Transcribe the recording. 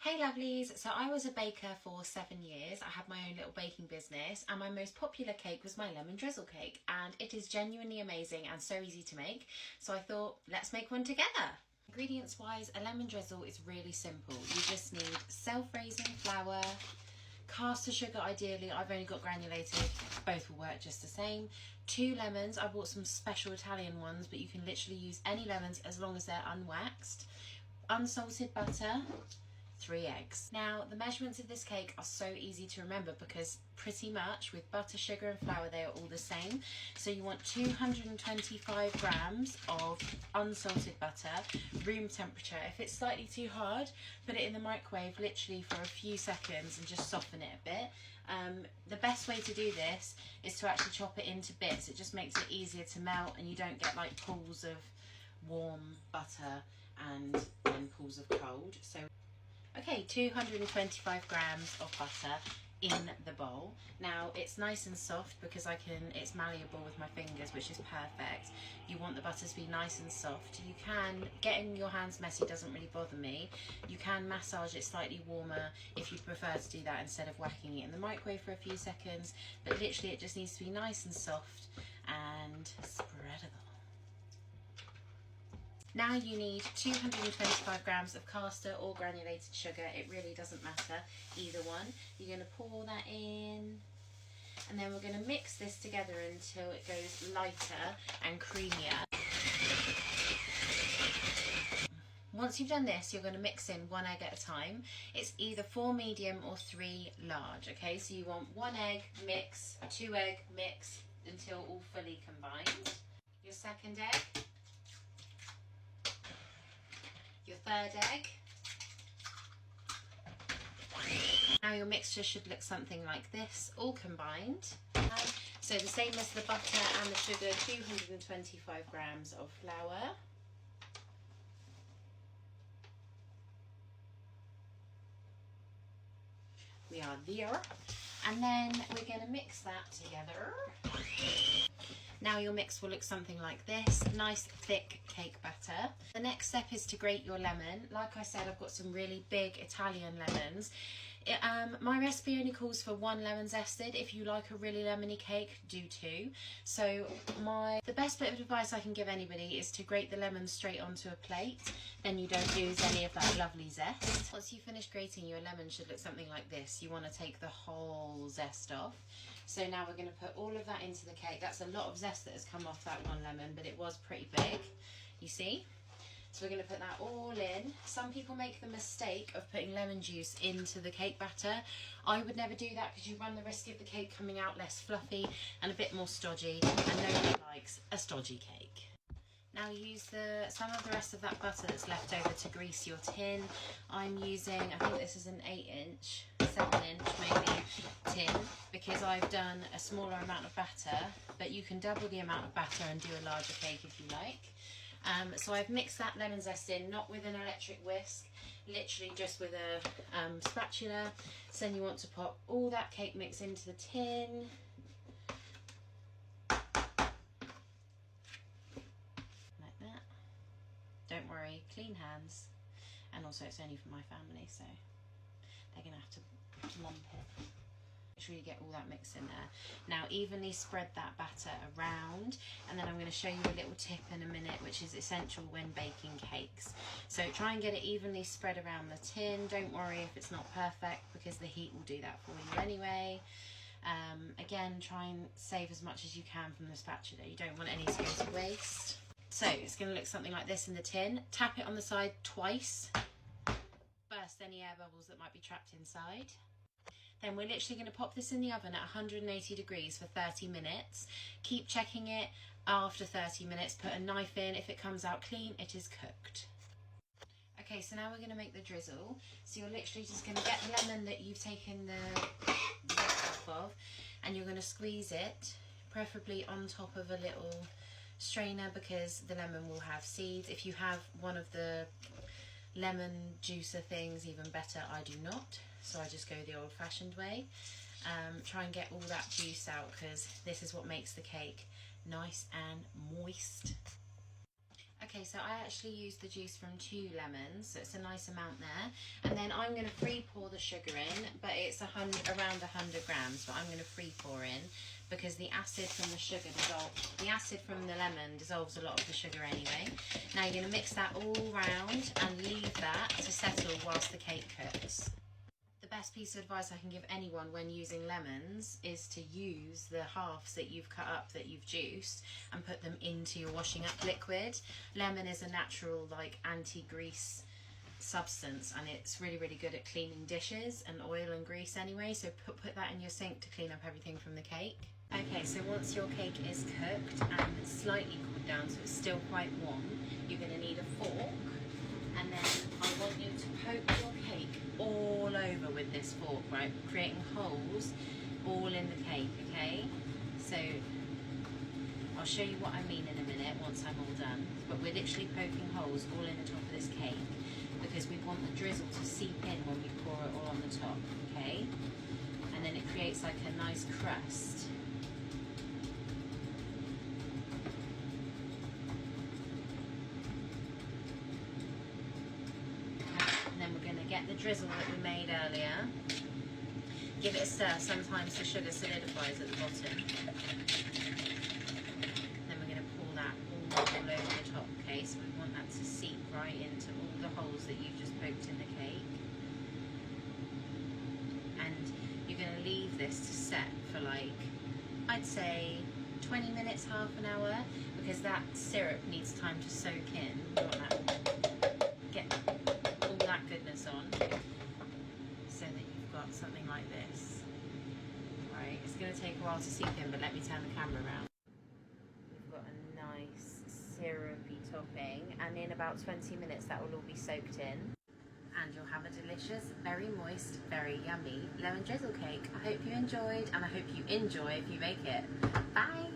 Hey lovelies, so I was a baker for 7 years. I had my own little baking business and my most popular cake was my lemon drizzle cake, and it is genuinely amazing and so easy to make, so I thought let's make one together. Ingredients wise, a lemon drizzle is really simple. You just need self-raising flour, caster sugar ideally, I've only got granulated, both will work just the same. 2 lemons, I bought some special Italian ones, but you can literally use any lemons as long as they're unwaxed. Unsalted butter, 3 eggs. Now the measurements of this cake are so easy to remember because pretty much with butter, sugar and flour they are all the same. So you want 225 grams of unsalted butter, room temperature. If it's slightly too hard, put it in the microwave literally for a few seconds and just soften it a bit. The best way to do this is to actually chop it into bits. It just makes it easier to melt and you don't get like pools of warm butter and then pools of cold. So okay, 225 grams of butter in the bowl. Now it's nice and soft because it's malleable with my fingers, which is perfect. You want the butter to be nice and soft. You can, getting your hands messy doesn't really bother me. You can massage it slightly warmer if you prefer to do that instead of whacking it in the microwave for a few seconds. But literally it just needs to be nice and soft and spreadable. Now you need 225 grams of caster or granulated sugar. It really doesn't matter, either one. You're going to pour that in and then we're going to mix this together until it goes lighter and creamier. Once you've done this, you're going to mix in 1 egg at a time. It's either 4 medium or 3 large, okay? So you want 1 egg, mix, 2 egg, mix until all fully combined. Your second egg. Your third egg. Now your mixture should look something like this, all combined. So the same as the butter and the sugar, 225 grams of flour. We are there. And then we're going to mix that together. Now your mix will look something like this, nice thick cake batter. The next step is to grate your lemon. Like I said, I've got some really big Italian lemons. My recipe only calls for 1 lemon zested. If you like a really lemony cake, do 2. So the best bit of advice I can give anybody is to grate the lemon straight onto a plate, then you don't lose any of that lovely zest. Once you finish grating, your lemon should look something like this. You want to take the whole zest off. So now we're going to put all of that into the cake. That's a lot of zest that has come off that 1 lemon, but it was pretty big, you see? So we're going to put that all in. Some people make the mistake of putting lemon juice into the cake batter. I would never do that because you run the risk of the cake coming out less fluffy and a bit more stodgy, and nobody likes a stodgy cake. Now use some of the rest of that butter that's left over to grease your tin. I'm using, I think this is an 8-inch, 7-inch maybe, tin, because I've done a smaller amount of batter, but you can double the amount of batter and do a larger cake if you like. So I've mixed that lemon zest in, not with an electric whisk, literally just with a spatula. So then you want to pop all that cake mix into the tin. Like that. Don't worry, clean hands. And also it's only for my family, so they're going to have to lump it. Make sure you get all that mix in there. Now evenly spread that batter around, and then I'm going to show you a little tip in a minute which is essential when baking cakes. So try and get it evenly spread around the tin. Don't worry if it's not perfect because the heat will do that for you anyway. Again, try and save as much as you can from the spatula. You don't want any to go to waste. So it's going to look something like this in the tin. Tap it on the side twice. Burst any air bubbles that might be trapped inside. Then we're literally going to pop this in the oven at 180 degrees for 30 minutes. Keep checking it after 30 minutes. Put a knife in. If it comes out clean, it is cooked. Okay, so now we're going to make the drizzle. So you're literally just going to get the lemon that you've taken the zest off of, and you're going to squeeze it, preferably on top of a little strainer because the lemon will have seeds. If you have one of the lemon juicer things, even better. I do not, so I just go the old-fashioned way. Try and get all that juice out because this is what makes the cake nice and moist. Okay, so I actually used the juice from 2 lemons, so it's a nice amount there. And then I'm going to free pour the sugar in, but it's around 100 grams, but I'm going to free pour in because the acid from the sugar the acid from the lemon dissolves a lot of the sugar anyway. Now you're going to mix that all round and leave that to settle whilst the cake cooks. The best piece of advice I can give anyone when using lemons is to use the halves that you've cut up, that you've juiced, and put them into your washing up liquid. Lemon is a natural like anti-grease substance, and it's really good at cleaning dishes and oil and grease anyway, so put that in your sink to clean up everything from the cake. Okay, so once your cake is cooked and slightly cooled down, so it's still quite warm, you're going to need a fork, and then I want you to poke your cake all over with this fork, right, creating holes all in the cake, okay? So I'll show you what I mean in a minute once I'm all done, but we're literally poking holes all in the top of this cake because we want the drizzle to seep in when we pour it all on the top, okay? And then it creates like a nice crust. Get the drizzle that we made earlier, give it a stir. Sometimes the sugar solidifies at the bottom. Then we're going to pour that all over the top, okay? So we want that to seep right into all the holes that you've just poked in the cake. And you're going to leave this to set for like, I'd say 20 minutes, half an hour, because that syrup needs time to soak in. You want that, get all that goodness on so that you've got something like this. Right, it's going to take a while to seep in, but let me turn the camera around. We've got a nice syrupy topping, and in about 20 minutes that will all be soaked in, and you'll have a delicious, very moist, very yummy lemon drizzle cake. I hope you enjoyed, and I hope you enjoy if you make it. Bye!